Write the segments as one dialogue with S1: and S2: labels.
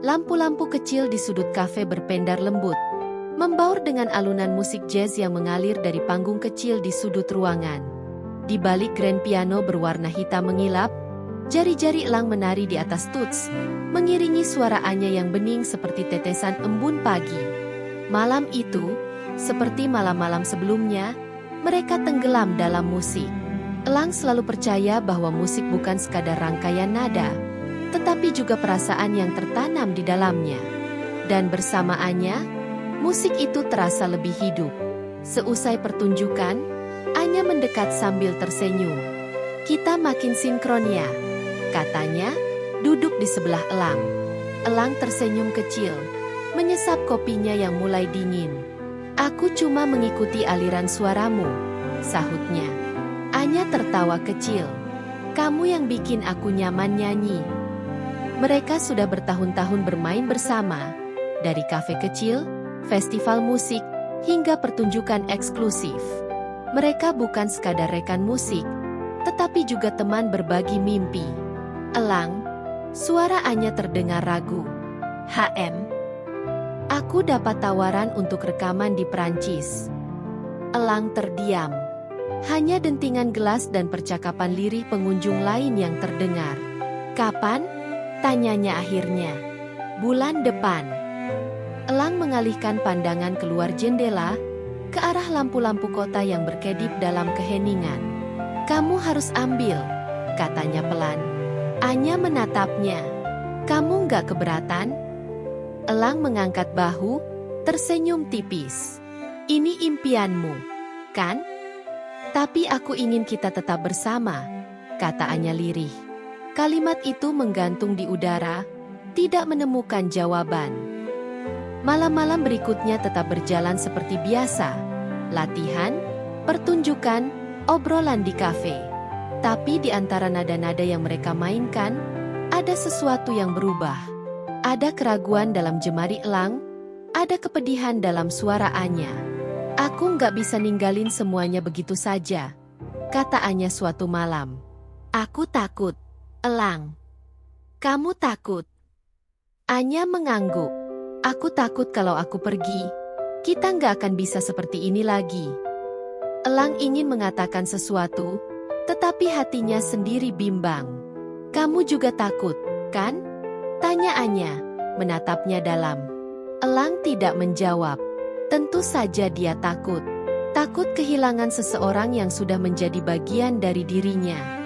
S1: Lampu-lampu kecil di sudut kafe berpendar lembut, membaur dengan alunan musik jazz yang mengalir dari panggung kecil di sudut ruangan. Di balik grand piano berwarna hitam mengilap, jari-jari Elang menari di atas tuts, mengiringi suara Anya yang bening seperti tetesan embun pagi. Malam itu, seperti malam-malam sebelumnya, mereka tenggelam dalam musik. Elang selalu percaya bahwa musik bukan sekadar rangkaian nada, tetapi juga perasaan yang tertanam di dalamnya. Dan bersamaannya, musik itu terasa lebih hidup. Seusai pertunjukan, Anya mendekat sambil tersenyum. "Kita makin sinkron ya," katanya, duduk di sebelah Elang. Elang tersenyum kecil, menyesap kopinya yang mulai dingin. "Aku cuma mengikuti aliran suaramu," sahutnya. Anya tertawa kecil. "Kamu yang bikin aku nyaman nyanyi." Mereka sudah bertahun-tahun bermain bersama, dari kafe kecil, festival musik, hingga pertunjukan eksklusif. Mereka bukan sekadar rekan musik, tetapi juga teman berbagi mimpi. "Elang," suara Anya terdengar ragu. Aku dapat tawaran untuk rekaman di Prancis." Elang terdiam. Hanya dentingan gelas dan percakapan lirih pengunjung lain yang terdengar. "Kapan?" tanyanya akhirnya. "Bulan depan." Elang mengalihkan pandangan keluar jendela, ke arah lampu-lampu kota yang berkedip dalam keheningan. "Kamu harus ambil," katanya pelan. Anya menatapnya. "Kamu nggak keberatan?" Elang mengangkat bahu, tersenyum tipis. "Ini impianmu, kan? Tapi aku ingin kita tetap bersama," kata Anya lirih. Kalimat itu menggantung di udara, tidak menemukan jawaban. Malam-malam berikutnya tetap berjalan seperti biasa. Latihan, pertunjukan, obrolan di kafe. Tapi di antara nada-nada yang mereka mainkan, ada sesuatu yang berubah. Ada keraguan dalam jemari Elang, ada kepedihan dalam suara Anya. "Aku nggak bisa ninggalin semuanya begitu saja," kata Anya suatu malam. "Aku takut." "Elang, kamu takut?" Anya mengangguk. "Aku takut kalau aku pergi, kita nggak akan bisa seperti ini lagi." Elang ingin mengatakan sesuatu, tetapi hatinya sendiri bimbang. "Kamu juga takut, kan?" tanya Anya, menatapnya dalam. Elang tidak menjawab. Tentu saja dia takut. Takut kehilangan seseorang yang sudah menjadi bagian dari dirinya.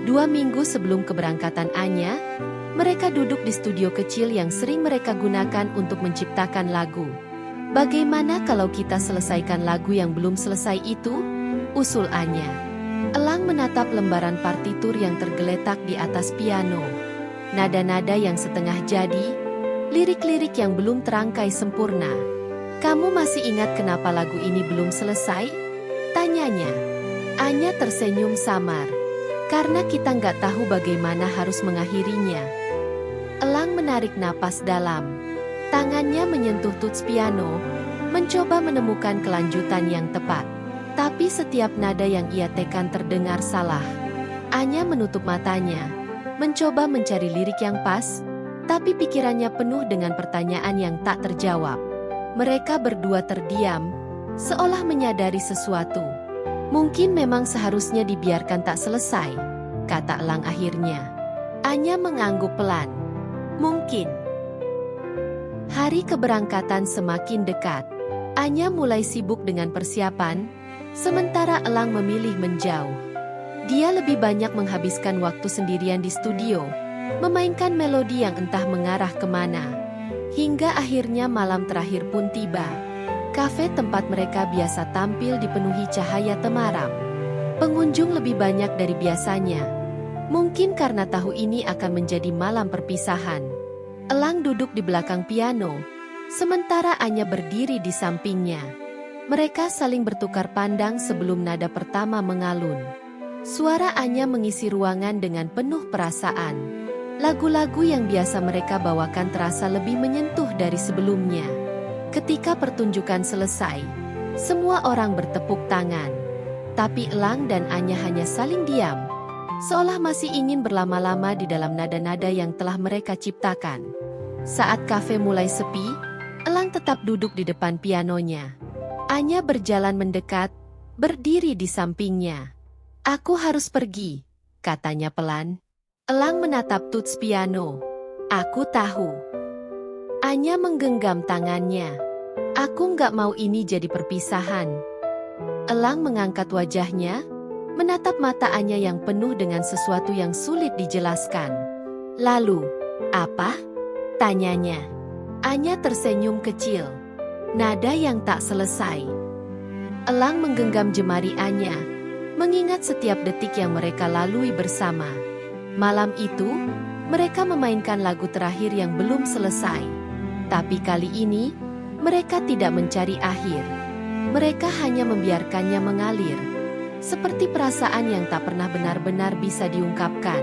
S1: 2 minggu sebelum keberangkatan Anya, mereka duduk di studio kecil yang sering mereka gunakan untuk menciptakan lagu. "Bagaimana kalau kita selesaikan lagu yang belum selesai itu?" usul Anya. Elang menatap lembaran partitur yang tergeletak di atas piano. Nada-nada yang setengah jadi, lirik-lirik yang belum terangkai sempurna. "Kamu masih ingat kenapa lagu ini belum selesai?" tanyanya. Anya tersenyum samar. "Karena kita nggak tahu bagaimana harus mengakhirinya." Elang menarik napas dalam. Tangannya menyentuh tuts piano, mencoba menemukan kelanjutan yang tepat. Tapi setiap nada yang ia tekan terdengar salah. Anya menutup matanya, mencoba mencari lirik yang pas, tapi pikirannya penuh dengan pertanyaan yang tak terjawab. Mereka berdua terdiam, seolah menyadari sesuatu. "Mungkin memang seharusnya dibiarkan tak selesai," kata Elang akhirnya. Anya mengangguk pelan. "Mungkin." Hari keberangkatan semakin dekat. Anya mulai sibuk dengan persiapan, sementara Elang memilih menjauh. Dia lebih banyak menghabiskan waktu sendirian di studio, memainkan melodi yang entah mengarah kemana. Hingga akhirnya malam terakhir pun tiba. Kafe tempat mereka biasa tampil dipenuhi cahaya temaram. Pengunjung lebih banyak dari biasanya. Mungkin karena tahu ini akan menjadi malam perpisahan. Elang duduk di belakang piano, sementara Anya berdiri di sampingnya. Mereka saling bertukar pandang sebelum nada pertama mengalun. Suara Anya mengisi ruangan dengan penuh perasaan. Lagu-lagu yang biasa mereka bawakan terasa lebih menyentuh dari sebelumnya. Ketika pertunjukan selesai, semua orang bertepuk tangan. Tapi Elang dan Anya hanya saling diam, seolah masih ingin berlama-lama di dalam nada-nada yang telah mereka ciptakan. Saat kafe mulai sepi, Elang tetap duduk di depan pianonya. Anya berjalan mendekat, berdiri di sampingnya. "Aku harus pergi," katanya pelan. Elang menatap tuts piano. "Aku tahu." Anya menggenggam tangannya. "Aku nggak mau ini jadi perpisahan." Elang mengangkat wajahnya, menatap mata Anya yang penuh dengan sesuatu yang sulit dijelaskan. "Lalu, apa?" tanyanya. Anya tersenyum kecil. Nada yang tak selesai. Elang menggenggam jemari Anya, mengingat setiap detik yang mereka lalui bersama. Malam itu, mereka memainkan lagu terakhir yang belum selesai. Tapi kali ini, mereka tidak mencari akhir. Mereka hanya membiarkannya mengalir. Seperti perasaan yang tak pernah benar-benar bisa diungkapkan.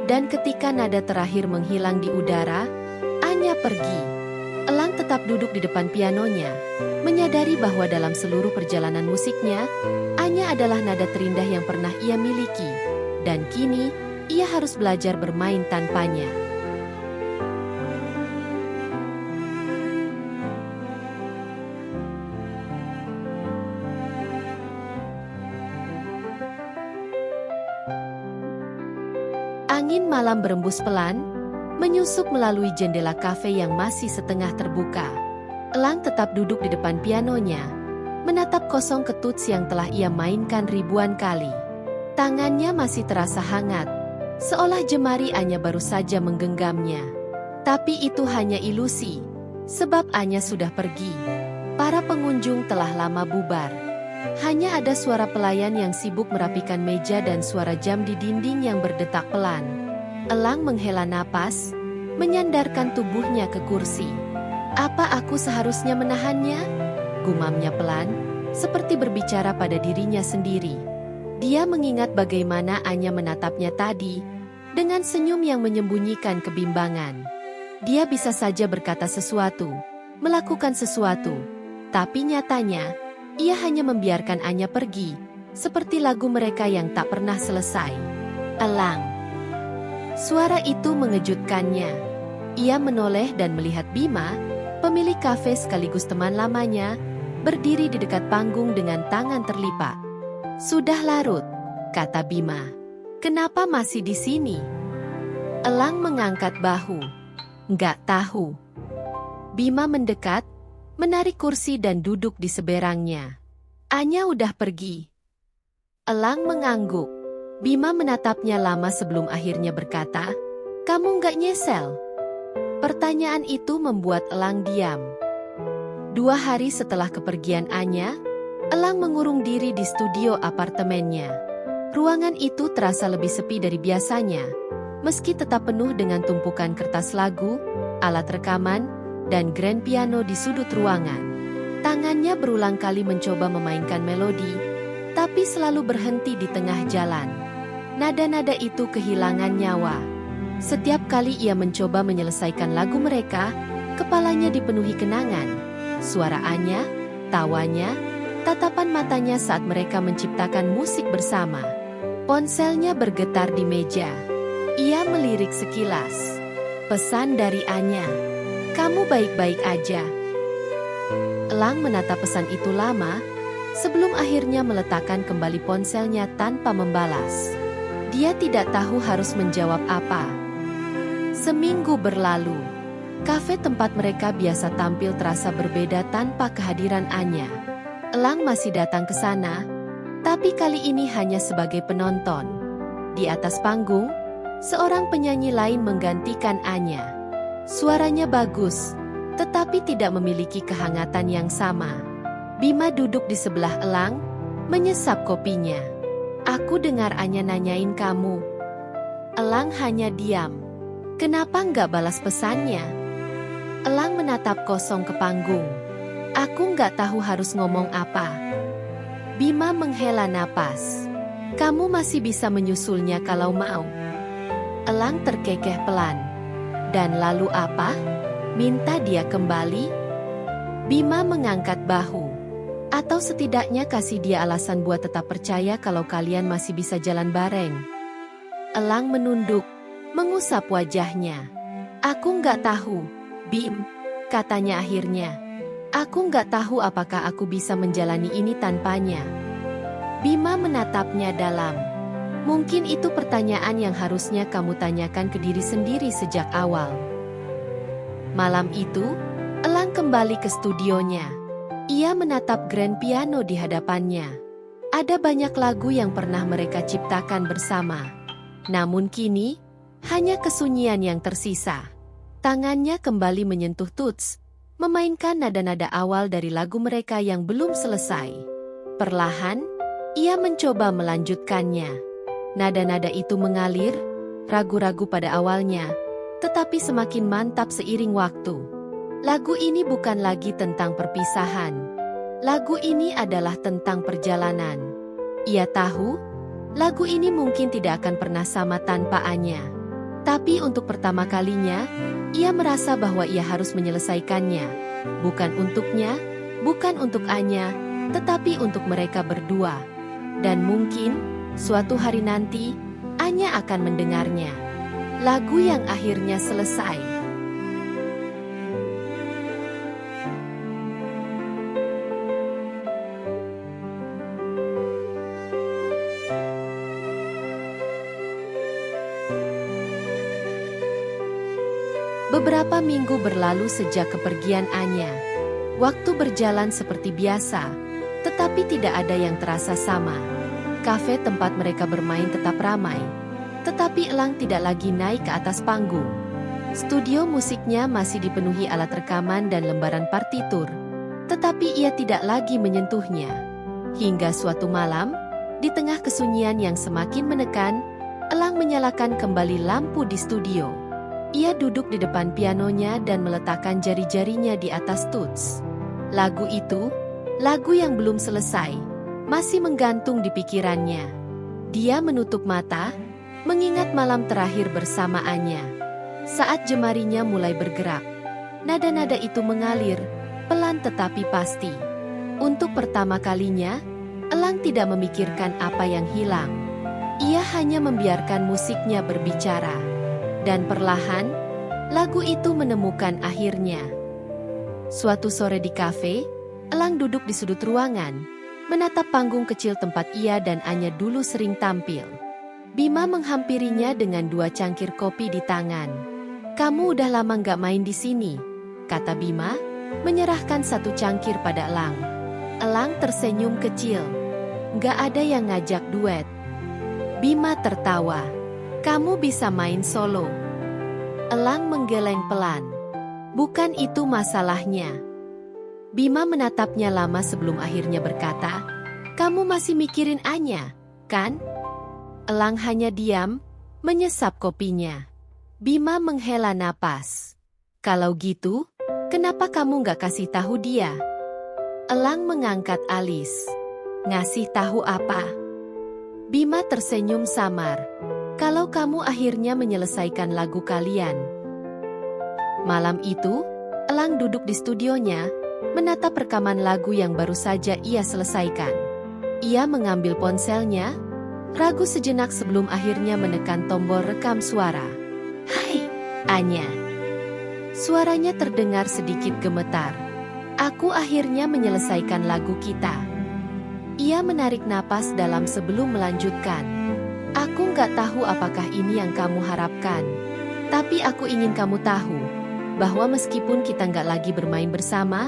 S1: Dan ketika nada terakhir menghilang di udara, Anya pergi. Elang tetap duduk di depan pianonya, menyadari bahwa dalam seluruh perjalanan musiknya, Anya adalah nada terindah yang pernah ia miliki. Dan kini, ia harus belajar bermain tanpanya. Angin malam berembus pelan, menyusup melalui jendela kafe yang masih setengah terbuka. Elang tetap duduk di depan pianonya, menatap kosong ketuts yang telah ia mainkan ribuan kali. Tangannya masih terasa hangat, seolah jemari Anya baru saja menggenggamnya. Tapi itu hanya ilusi, sebab Anya sudah pergi. Para pengunjung telah lama bubar. Hanya ada suara pelayan yang sibuk merapikan meja dan suara jam di dinding yang berdetak pelan. Elang menghela napas, menyandarkan tubuhnya ke kursi. "Apa aku seharusnya menahannya?" gumamnya pelan, seperti berbicara pada dirinya sendiri. Dia mengingat bagaimana Anya menatapnya tadi, dengan senyum yang menyembunyikan kebimbangan. Dia bisa saja berkata sesuatu, melakukan sesuatu, tapi nyatanya, ia hanya membiarkan Anya pergi, seperti lagu mereka yang tak pernah selesai. "Elang." Suara itu mengejutkannya. Ia menoleh dan melihat Bima, pemilik kafe sekaligus teman lamanya, berdiri di dekat panggung dengan tangan terlipat. "Sudah larut," kata Bima. "Kenapa masih di sini?" Elang mengangkat bahu. "Nggak tahu." Bima mendekat, menarik kursi dan duduk di seberangnya. "Anya udah pergi." Elang mengangguk. Bima menatapnya lama sebelum akhirnya berkata, "Kamu nggak nyesel?" Pertanyaan itu membuat Elang diam. 2 hari setelah kepergian Anya, Elang mengurung diri di studio apartemennya. Ruangan itu terasa lebih sepi dari biasanya, meski tetap penuh dengan tumpukan kertas lagu, alat rekaman, dan grand piano di sudut ruangan. Tangannya berulang kali mencoba memainkan melodi, tapi selalu berhenti di tengah jalan. Nada-nada itu kehilangan nyawa. Setiap kali ia mencoba menyelesaikan lagu mereka, kepalanya dipenuhi kenangan. Suara Anya, tawanya, tatapan matanya saat mereka menciptakan musik bersama. Ponselnya bergetar di meja. Ia melirik sekilas. Pesan dari Anya. "Kamu baik-baik aja?" Elang menatap pesan itu lama, sebelum akhirnya meletakkan kembali ponselnya tanpa membalas. Dia tidak tahu harus menjawab apa. Seminggu berlalu. Kafe tempat mereka biasa tampil terasa berbeda tanpa kehadiran Anya. Elang masih datang ke sana, tapi kali ini hanya sebagai penonton. Di atas panggung, seorang penyanyi lain menggantikan Anya. Suaranya bagus, tetapi tidak memiliki kehangatan yang sama. Bima duduk di sebelah Elang, menyesap kopinya. "Aku dengar Anya nanyain kamu." Elang hanya diam. "Kenapa nggak balas pesannya?" Elang menatap kosong ke panggung. "Aku nggak tahu harus ngomong apa." Bima menghela napas. "Kamu masih bisa menyusulnya kalau mau." Elang terkekeh pelan. "Dan lalu apa? Minta dia kembali?" Bima mengangkat bahu. "Atau setidaknya kasih dia alasan buat tetap percaya kalau kalian masih bisa jalan bareng." Elang menunduk, mengusap wajahnya. "Aku nggak tahu." Bim, katanya akhirnya. Aku nggak tahu apakah aku bisa menjalani ini tanpanya. Bima menatapnya dalam. Mungkin itu pertanyaan yang harusnya kamu tanyakan ke diri sendiri sejak awal. Malam itu, Elang kembali ke studionya. Ia menatap grand piano di hadapannya. Ada banyak lagu yang pernah mereka ciptakan bersama. Namun kini, hanya kesunyian yang tersisa. Tangannya kembali menyentuh tuts, memainkan nada-nada awal dari lagu mereka yang belum selesai. Perlahan, ia mencoba melanjutkannya. Nada-nada itu mengalir, ragu-ragu pada awalnya, tetapi semakin mantap seiring waktu. Lagu ini bukan lagi tentang perpisahan. Lagu ini adalah tentang perjalanan. Ia tahu, lagu ini mungkin tidak akan pernah sama tanpa Anya. Tapi untuk pertama kalinya, ia merasa bahwa ia harus menyelesaikannya. Bukan untuknya, bukan untuk Anya, tetapi untuk mereka berdua. Dan mungkin, suatu hari nanti, Anya akan mendengarnya. Lagu yang akhirnya selesai. Beberapa minggu berlalu sejak kepergian Anya. Waktu berjalan seperti biasa, tetapi tidak ada yang terasa sama. Kafe tempat mereka bermain tetap ramai, tetapi Elang tidak lagi naik ke atas panggung. Studio musiknya masih dipenuhi alat rekaman dan lembaran partitur, tetapi ia tidak lagi menyentuhnya. Hingga suatu malam, di tengah kesunyian yang semakin menekan, Elang menyalakan kembali lampu di studio. Ia duduk di depan pianonya dan meletakkan jari-jarinya di atas tuts. Lagu itu, lagu yang belum selesai, masih menggantung di pikirannya. Dia menutup mata, mengingat malam terakhir bersama Anya. Saat jemarinya mulai bergerak, nada-nada itu mengalir, pelan tetapi pasti. Untuk pertama kalinya, Elang tidak memikirkan apa yang hilang. Ia hanya membiarkan musiknya berbicara. Dan perlahan, lagu itu menemukan akhirnya. Suatu sore di kafe, Elang duduk di sudut ruangan, menatap panggung kecil tempat ia dan Anya dulu sering tampil. Bima menghampirinya dengan 2 cangkir kopi di tangan. "Kamu udah lama nggak main di sini," kata Bima, menyerahkan 1 cangkir pada Elang. Elang tersenyum kecil. "Nggak ada yang ngajak duet." Bima tertawa. "Kamu bisa main solo." Elang menggeleng pelan. "Bukan itu masalahnya." Bima menatapnya lama sebelum akhirnya berkata, "Kamu masih mikirin Anya, kan?" Elang hanya diam, menyesap kopinya. Bima menghela napas. "Kalau gitu, kenapa kamu nggak kasih tahu dia?" Elang mengangkat alis. "Ngasih tahu apa?" Bima tersenyum samar. "Kalau kamu akhirnya menyelesaikan lagu kalian." Malam itu, Elang duduk di studionya, menatap rekaman lagu yang baru saja ia selesaikan. Ia mengambil ponselnya, ragu sejenak sebelum akhirnya menekan tombol rekam suara. "Hai, Anya." Suaranya terdengar sedikit gemetar. "Aku akhirnya menyelesaikan lagu kita." Ia menarik napas dalam sebelum melanjutkan. "Aku nggak tahu apakah ini yang kamu harapkan. Tapi aku ingin kamu tahu, bahwa meskipun kita nggak lagi bermain bersama,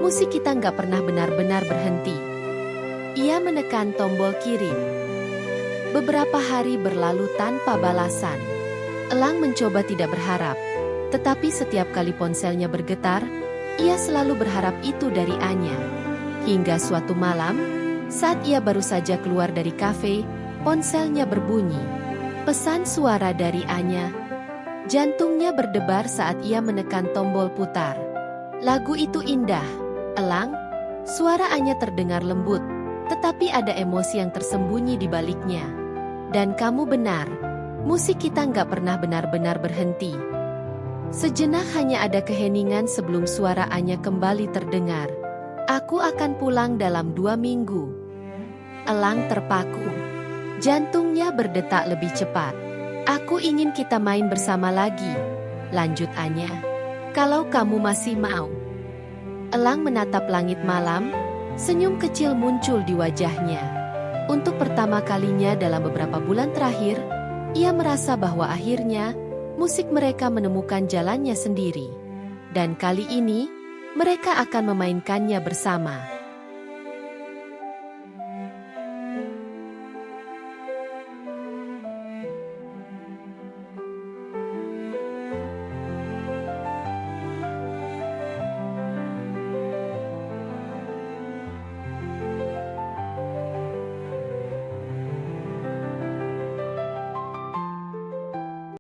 S1: musik kita nggak pernah benar-benar berhenti." Ia menekan tombol kirim. Beberapa hari berlalu tanpa balasan. Elang mencoba tidak berharap, tetapi setiap kali ponselnya bergetar, ia selalu berharap itu dari Anya. Hingga suatu malam, saat ia baru saja keluar dari kafe, ponselnya berbunyi. Pesan suara dari Anya. Jantungnya berdebar saat ia menekan tombol putar. Lagu itu indah, Elang. Suara Anya terdengar lembut, tetapi ada emosi yang tersembunyi di baliknya. Dan kamu benar, musik kita nggak pernah benar-benar berhenti. Sejenak hanya ada keheningan sebelum suara Anya kembali terdengar. "Aku akan pulang dalam 2 minggu." Elang terpaku. Jantungnya berdetak lebih cepat. "Aku ingin kita main bersama lagi," lanjut Anya. Kalau kamu masih mau. Elang menatap langit malam, senyum kecil muncul di wajahnya. Untuk pertama kalinya dalam beberapa bulan terakhir, ia merasa bahwa akhirnya musik mereka menemukan jalannya sendiri. Dan kali ini, mereka akan memainkannya bersama.